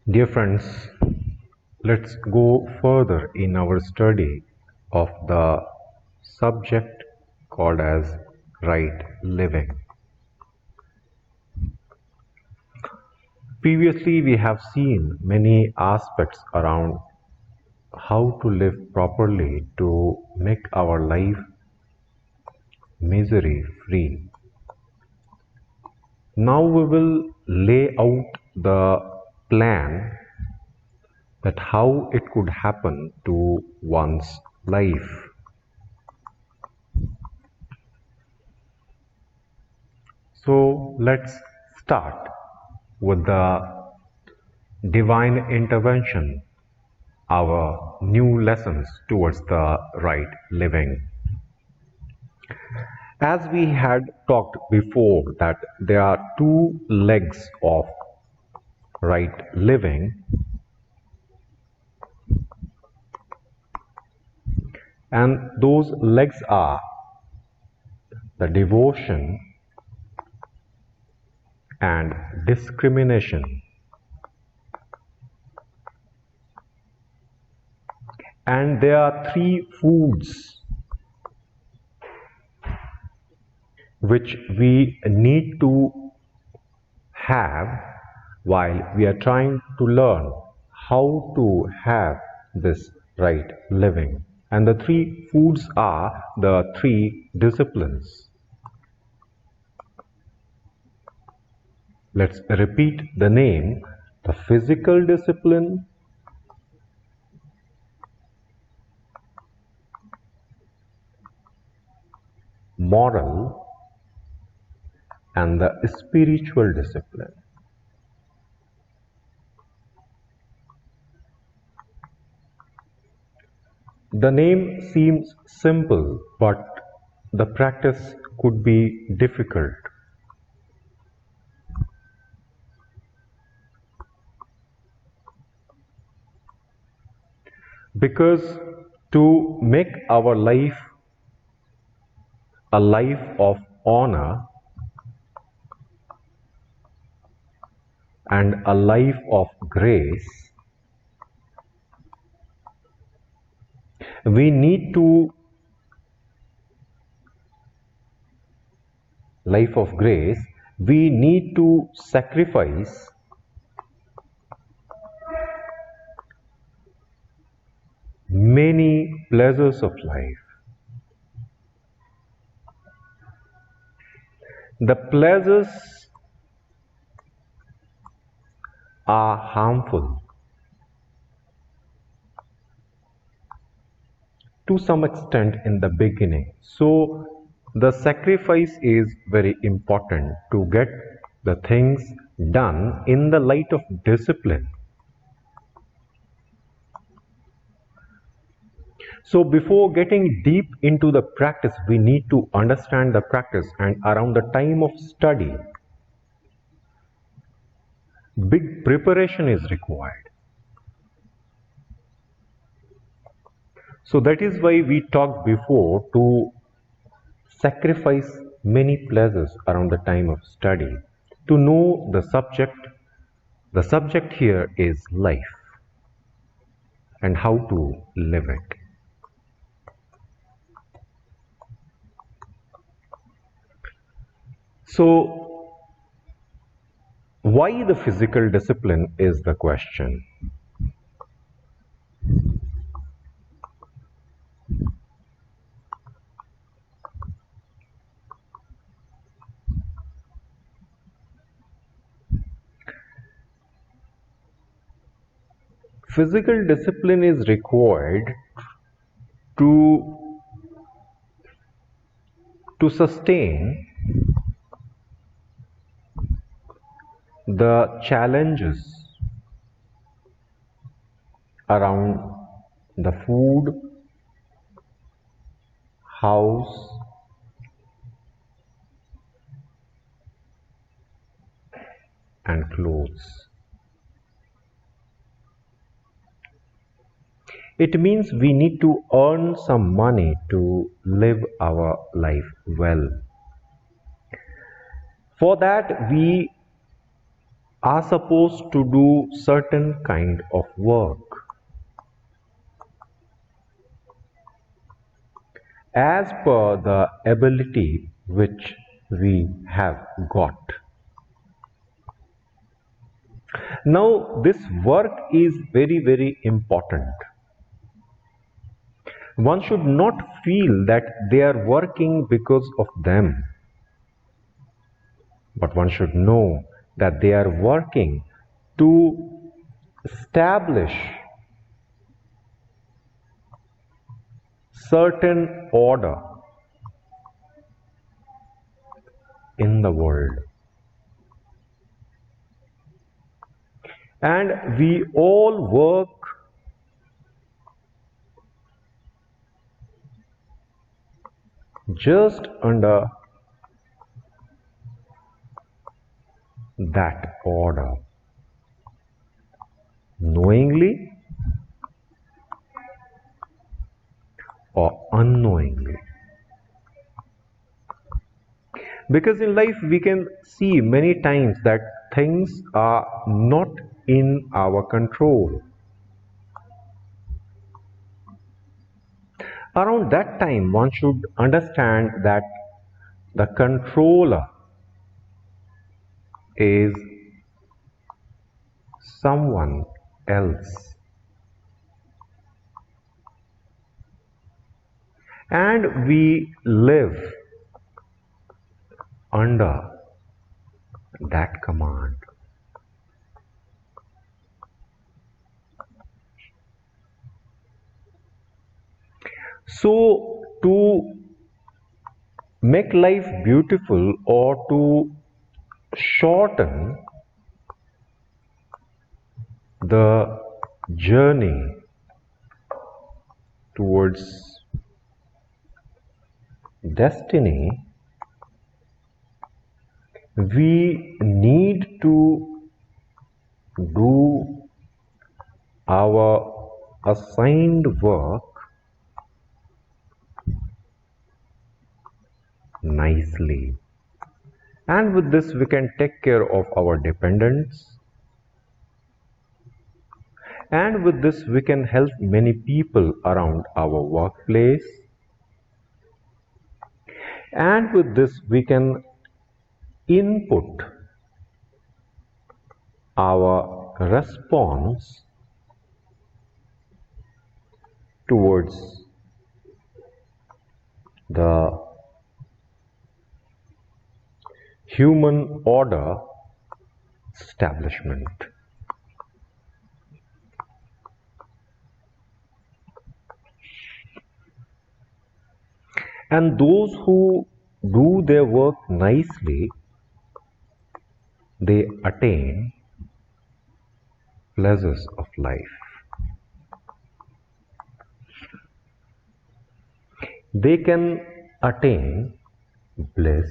Dear friends, let's go further in our study of the subject called as right living. Previously, we have seen many aspects around how to live properly to make our life misery free. Now we will lay out the plan that how it could happen to one's life. So let's start with the divine intervention, our new lessons towards the right living. As we had talked before that there are two legs of right living, and those legs are the devotion and discrimination. And there are three foods which we need to have while we are trying to learn how to have this right living. And the three foods are the three disciplines. Let's repeat the name: the physical discipline, moral, and the spiritual discipline. The name seems simple, but the practice could be difficult. Because to make our life a life of honor and a life of grace, we need to sacrifice many pleasures of life. The pleasures are harmful to some extent in the beginning. So the sacrifice is very important to get the things done in the light of discipline. So before getting deep into the practice, we need to understand the practice, and around the time of study, big preparation is required. So that is why we talked before to sacrifice many pleasures around the time of study. To know the subject here is life and how to live it. So, why the physical discipline is the question. Physical discipline is required to sustain the challenges around the food, house, and clothes. It means we need to earn some money to live our life well. For that, we are supposed to do certain kind of work as per the ability which we have got. Now, this work is very, very important. One should not feel that they are working because of them, but one should know that they are working to establish certain order in the world. And we all work just under that order, knowingly or unknowingly. Because in life we can see many times that things are not in our control. Around that time, one should understand that the controller is someone else. And we live under that command. So, to make life beautiful or to shorten the journey towards destiny, we need to do our assigned work nicely. And with this, we can take care of our dependents. And with this, we can help many people around our workplace. And with this, we can input our response towards the human order establishment. And those who do their work nicely, they attain pleasures of life. They can attain bliss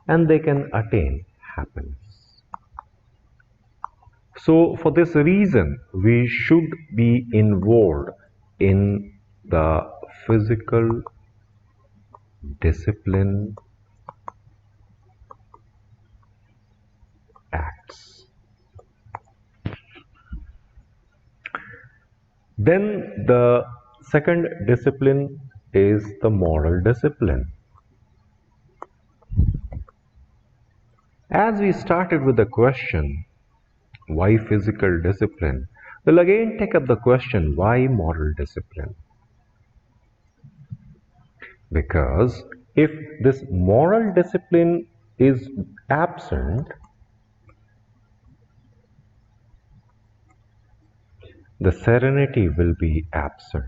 and they can attain happiness. So, for this reason, we should be involved in the physical discipline acts. Then the second discipline is the moral discipline. As we started with the question, why physical discipline? We'll again take up the question, why moral discipline? Because if this moral discipline is absent, the serenity will be absent.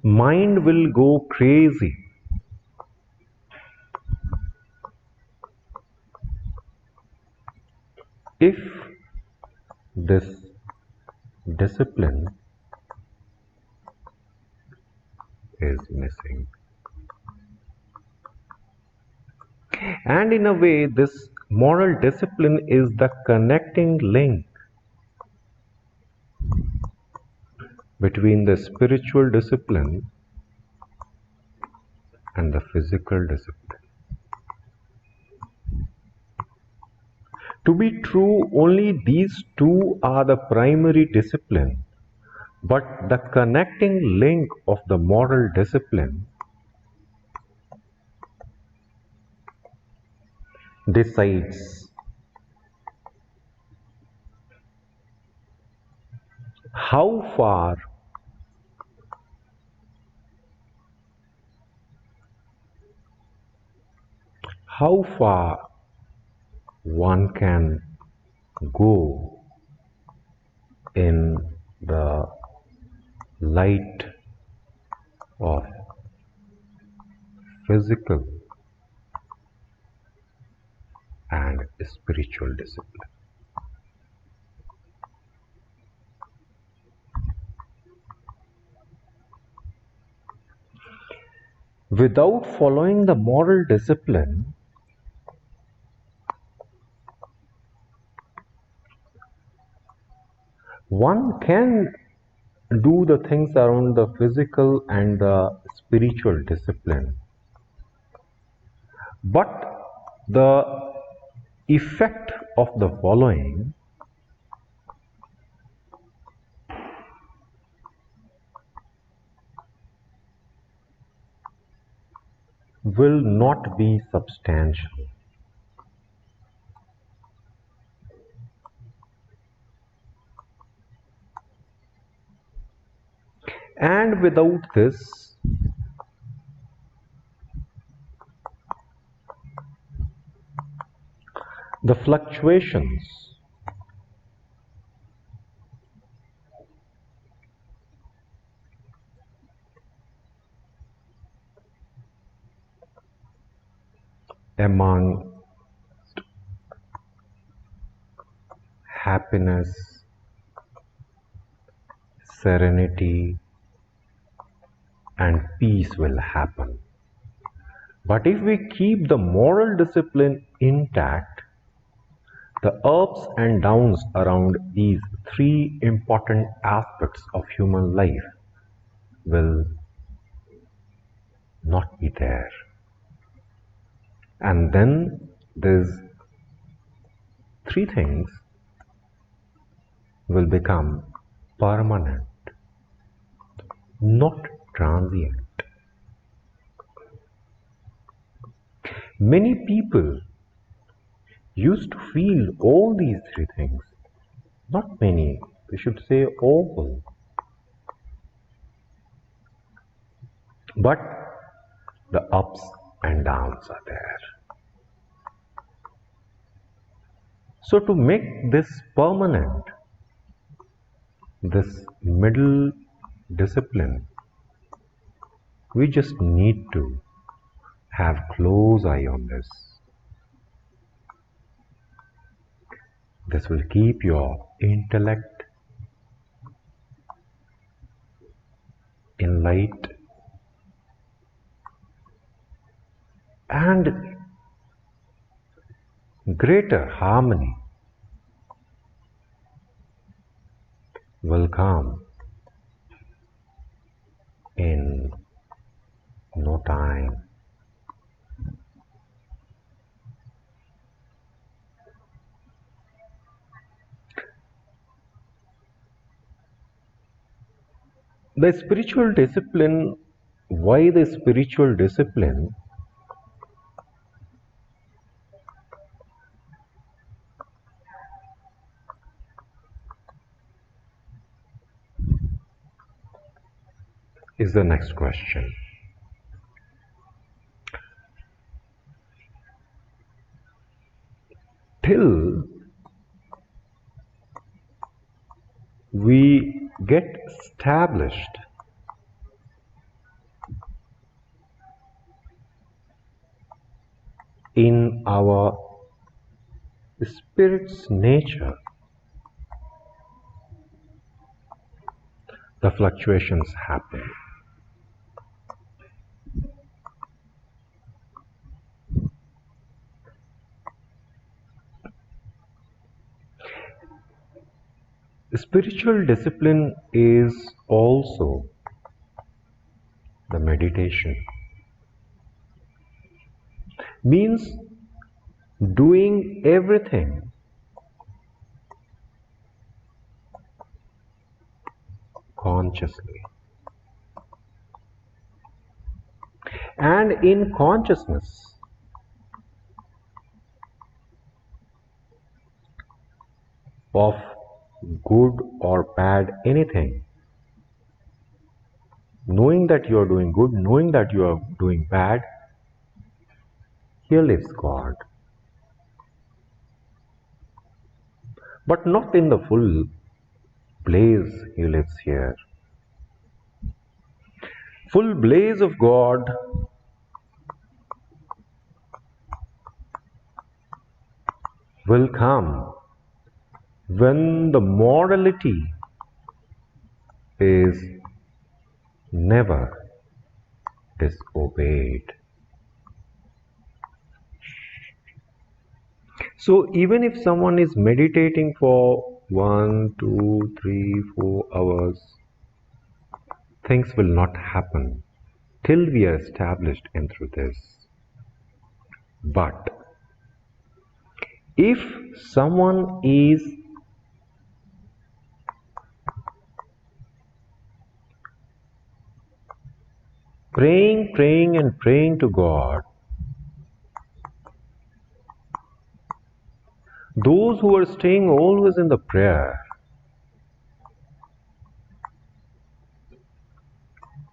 Mind will go crazy. If this discipline is missing. And in a way, this moral discipline is the connecting link between the spiritual discipline and the physical discipline. To be true, only these two are the primary discipline, but the connecting link of the moral discipline decides how far one can go in the light of physical and spiritual discipline. Without following the moral discipline, one can do the things around the physical and the spiritual discipline, but the effect of the following will not be substantial. And without this, the fluctuations among happiness, serenity, and peace will happen. But if we keep the moral discipline intact, the ups and downs around these three important aspects of human life will not be there. And then these three things will become permanent, not transient. Many people used to feel all these three things. Not many, we should say all. But the ups and downs are there. So to make this permanent, this middle discipline, we just need to have close eye on this. This will keep your intellect in light and greater harmony will come in no time. The spiritual discipline, why the spiritual discipline? Is the next question. Till we get established in our spirit's nature, the fluctuations happen. Spiritual discipline is also the meditation. means doing everything consciously. And in consciousness, of good or bad anything, knowing that you are doing good, knowing that you are doing bad, here lives God. But not in the full blaze He lives here. Full blaze of God will come when the morality is never disobeyed. So even if someone is meditating for 1, 2, 3, 4 hours, things will not happen till we are established in through this. But if someone is praying to God, those who are staying always in the prayer,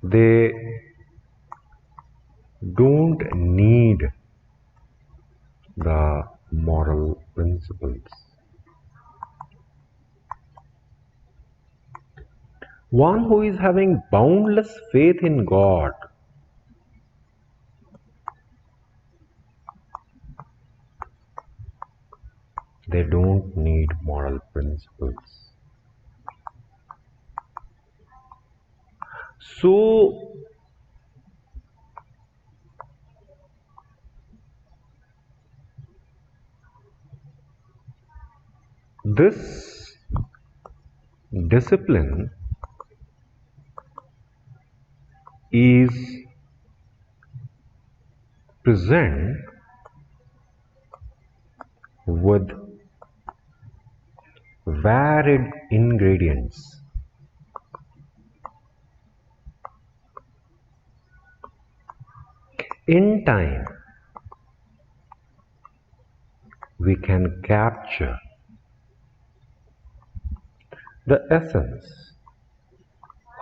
they don't need the moral principles. One who is having boundless faith in God, they don't need moral principles. So, this discipline is present with varied ingredients. In time, we can capture the essence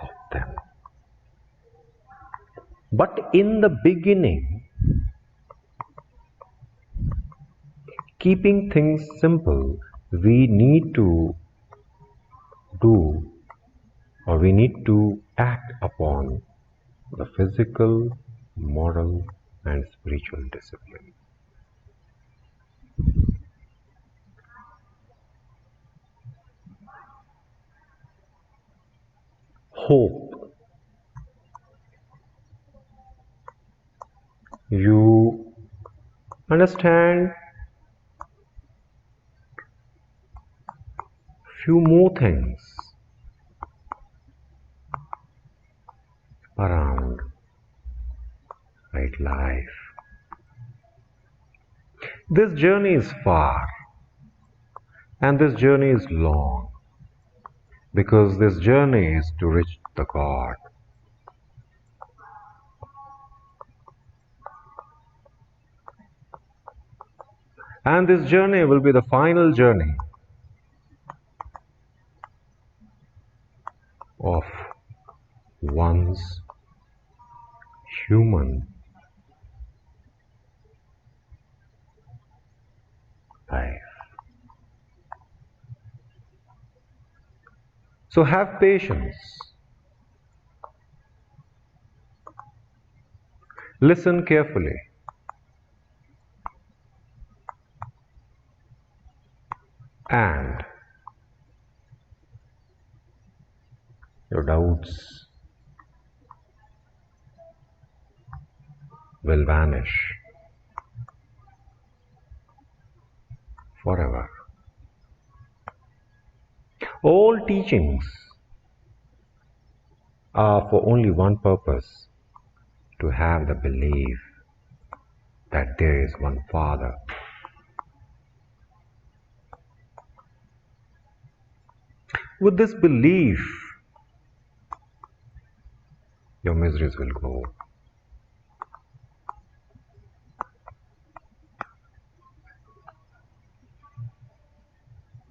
of them. But in the beginning, keeping things simple, we need to do, or we need to act upon the physical, moral and spiritual discipline. Hope. You understand few more things around right life. This journey is far and this journey is long, because this journey is to reach the God. And this journey will be the final journey of one's human life. So have patience. Listen carefully. And your doubts will vanish forever. All teachings are for only one purpose: to have the belief that there is one Father. With this belief, your miseries will go.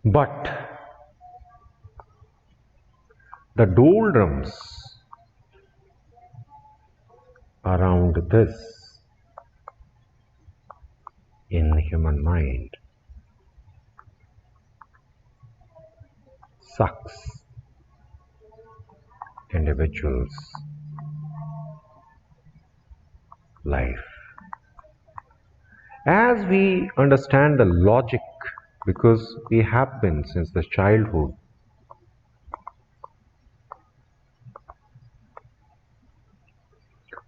But the doldrums around this in human mind sucks individuals' life. As we understand the logic, because we have been since the childhood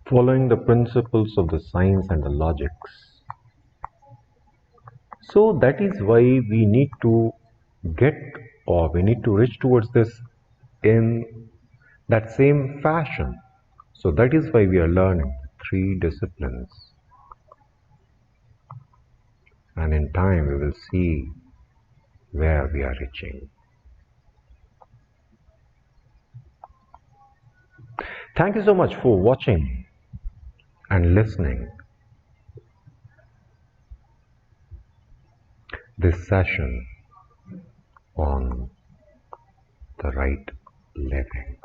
following the principles of the science and the logics. So that is why we need to get, or we need to reach towards this in that same fashion. So that is why we are learning 3 disciplines. And in time we will see where we are reaching. Thank you so much for watching and listening this session on the right living,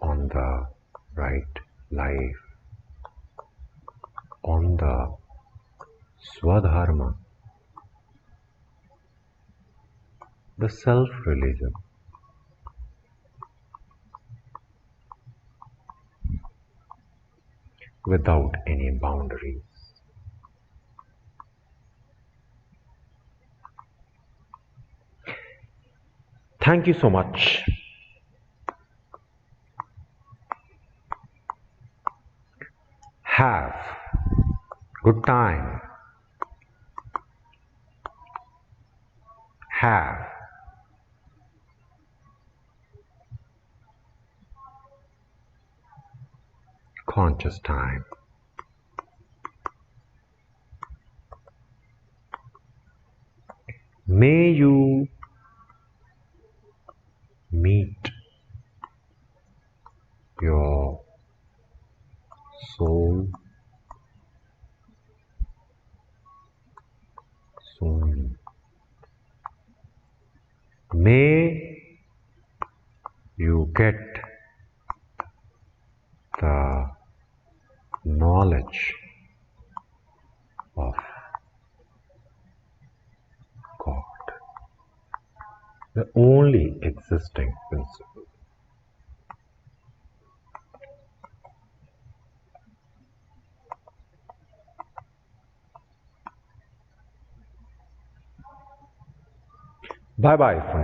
on the right life, on the Swadharma, the self-religion. Without any boundaries. Thank you so much. Have good time. Have conscious time. May you meet your soul soon. May you get the knowledge of God, the only existing principle. Bye bye, friends.